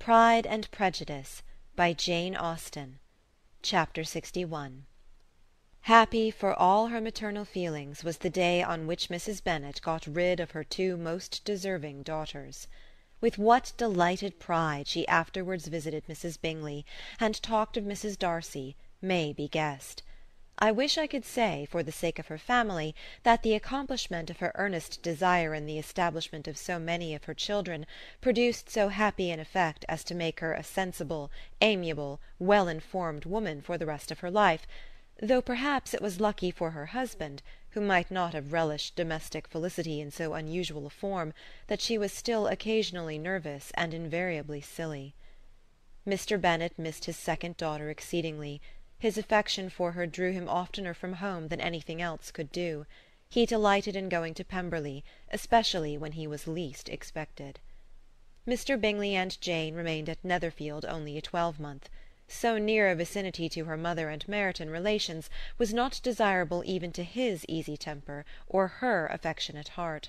Pride and Prejudice by Jane Austen. Chapter 61. Happy for all her maternal feelings was the day on which Mrs. Bennet got rid of her two most deserving daughters. With what delighted pride she afterwards visited Mrs. Bingley, and talked of Mrs. Darcy, may be guessed. I wish I could say, for the sake of her family, that the accomplishment of her earnest desire in the establishment of so many of her children produced so happy an effect as to make her a sensible, amiable, well-informed woman for the rest of her life, though perhaps it was lucky for her husband, who might not have relished domestic felicity in so unusual a form, that she was still occasionally nervous and invariably silly. Mr. Bennet missed his second daughter exceedingly. His affection for her drew him oftener from home than anything else could do. He delighted in going to Pemberley, especially when he was least expected. Mr. Bingley and Jane remained at Netherfield only a twelvemonth. So near a vicinity to her mother and Meryton relations was not desirable even to his easy temper or her affectionate heart.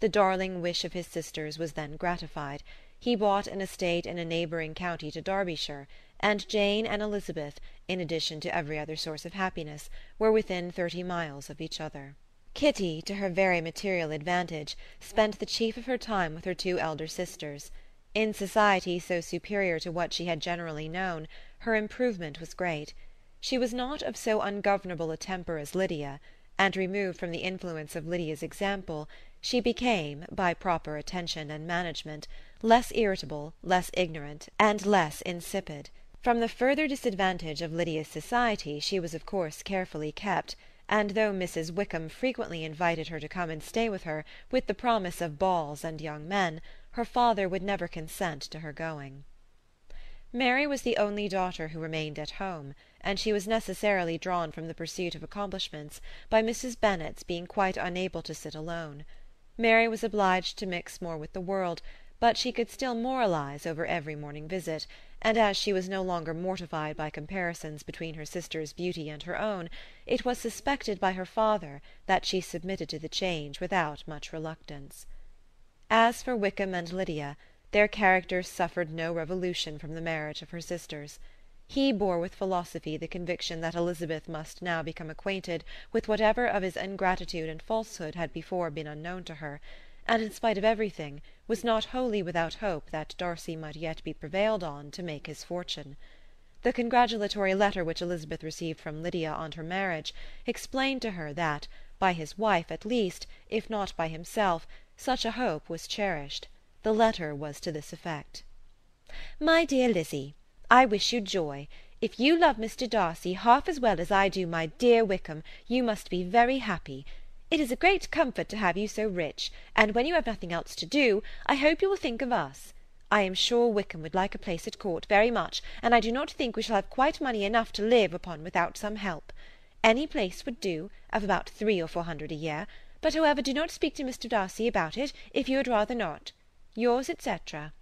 The darling wish of his sisters was then gratified. He bought an estate in a neighbouring county to Derbyshire, and Jane and Elizabeth, in addition to every other source of happiness, were within 30 miles of each other. Kitty, to her very material advantage, spent the chief of her time with her two elder sisters. In society so superior to what she had generally known, her improvement was great. She was not of so ungovernable a temper as Lydia, and removed from the influence of Lydia's example, she became, by proper attention and management, less irritable, less ignorant, and less insipid. From the further disadvantage of Lydia's society she was of course carefully kept, and though Mrs. Wickham frequently invited her to come and stay with her, with the promise of balls and young men, her father would never consent to her going. Mary was the only daughter who remained at home, and she was necessarily drawn from the pursuit of accomplishments by Mrs. Bennet's being quite unable to sit alone. Mary was obliged to mix more with the world, but she could still moralize over every morning visit, and as she was no longer mortified by comparisons between her sister's beauty and her own, it was suspected by her father that she submitted to the change without much reluctance. As for Wickham and Lydia, their characters suffered no revolution from the marriage of her sisters. He bore with philosophy the conviction that Elizabeth must now become acquainted with whatever of his ingratitude and falsehood had before been unknown to her, and in spite of everything was not wholly without hope that Darcy might yet be prevailed on to make his fortune. The congratulatory letter which Elizabeth received from Lydia on her marriage explained to her that, by his wife at least, if not by himself, such a hope was cherished. The letter was to this effect: "My dear Lizzie, I wish you joy. If you love Mr. Darcy half as well as I do my dear Wickham, you must be very happy. It is a great comfort to have you so rich, and when you have nothing else to do, I hope you will think of us. I am sure Wickham would like a place at court very much, and I do not think we shall have quite money enough to live upon without some help. Any place would do, of about 300 or 400 a year, but however do not speak to Mr. Darcy about it, if you would rather not. Yours, etc."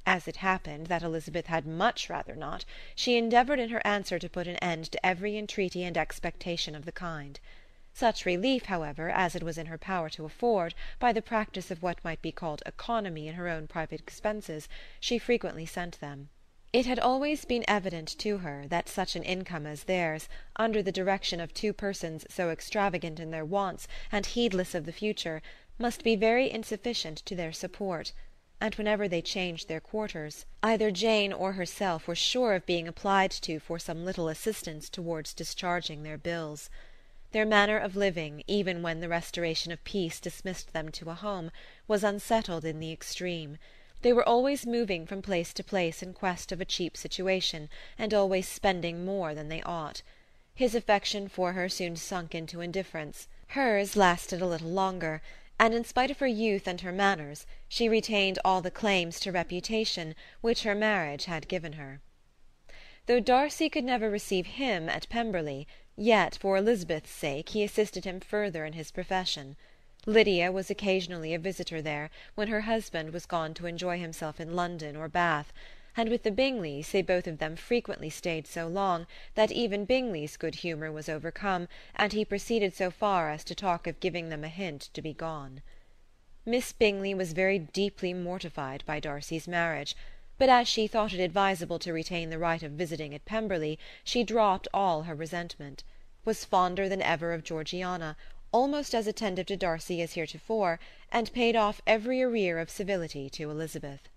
As it happened that Elizabeth had much rather not, she endeavoured in her answer to put an end to every entreaty and expectation of the kind. Such relief, however, as it was in her power to afford, by the practice of what might be called economy in her own private expenses, she frequently sent them. It had always been evident to her that such an income as theirs, under the direction of two persons so extravagant in their wants and heedless of the future, must be very insufficient to their support, and whenever they changed their quarters, either Jane or herself were sure of being applied to for some little assistance towards discharging their bills. Their manner of living, even when the restoration of peace dismissed them to a home, was unsettled in the extreme. They were always moving from place to place in quest of a cheap situation, and always spending more than they ought. His affection for her soon sunk into indifference. Hers lasted a little longer, and in spite of her youth and her manners, she retained all the claims to reputation which her marriage had given her. Though Darcy could never receive him at Pemberley, yet for Elizabeth's sake he assisted him further in his profession. Lydia was occasionally a visitor there, when her husband was gone to enjoy himself in London or Bath, and with the Bingleys they both of them frequently stayed so long that even Bingley's good humour was overcome, and he proceeded so far as to talk of giving them a hint to be gone. Miss Bingley was very deeply mortified by Darcy's marriage, but as she thought it advisable to retain the right of visiting at Pemberley, she dropped all her resentment, was fonder than ever of Georgiana, almost as attentive to Darcy as heretofore, and paid off every arrear of civility to Elizabeth.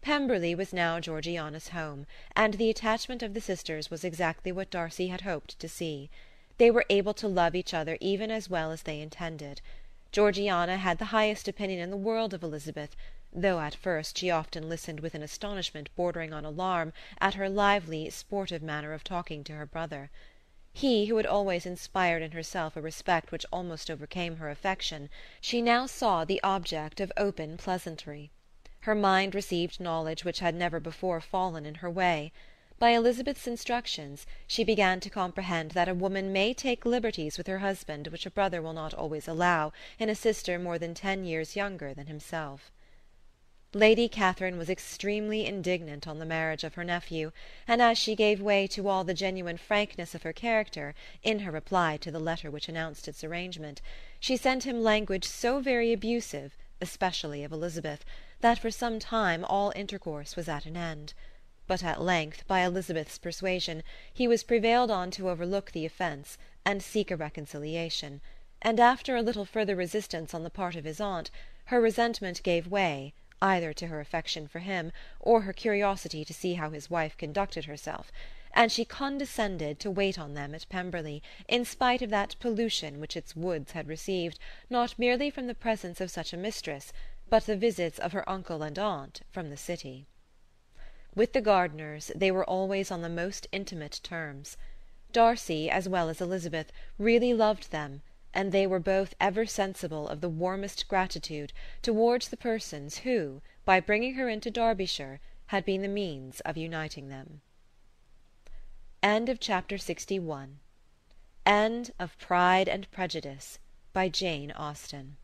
Pemberley was now Georgiana's home, and the attachment of the sisters was exactly what Darcy had hoped to see. They were able to love each other even as well as they intended. Georgiana had the highest opinion in the world of Elizabeth, though at first she often listened with an astonishment bordering on alarm at her lively, sportive manner of talking to her brother. He, who had always inspired in herself a respect which almost overcame her affection, she now saw the object of open pleasantry. Her mind received knowledge which had never before fallen in her way. By Elizabeth's instructions she began to comprehend that a woman may take liberties with her husband which a brother will not always allow in a sister more than 10 years younger than himself. Lady Catherine was extremely indignant on the marriage of her nephew, and as she gave way to all the genuine frankness of her character in her reply to the letter which announced its arrangement, she sent him language so very abusive, especially of Elizabeth, that for some time all intercourse was at an end. But at length, by Elizabeth's persuasion, he was prevailed on to overlook the offence, and seek a reconciliation, and after a little further resistance on the part of his aunt, her resentment gave way, either to her affection for him, or her curiosity to see how his wife conducted herself, and she condescended to wait on them at Pemberley, in spite of that pollution which its woods had received, not merely from the presence of such a mistress, but the visits of her uncle and aunt from the city. With the Gardiners they were always on the most intimate terms. Darcy, as well as Elizabeth, really loved them, and they were both ever sensible of the warmest gratitude towards the persons who, by bringing her into Derbyshire, had been the means of uniting them. End of Chapter 61. End of Pride and Prejudice by Jane Austen.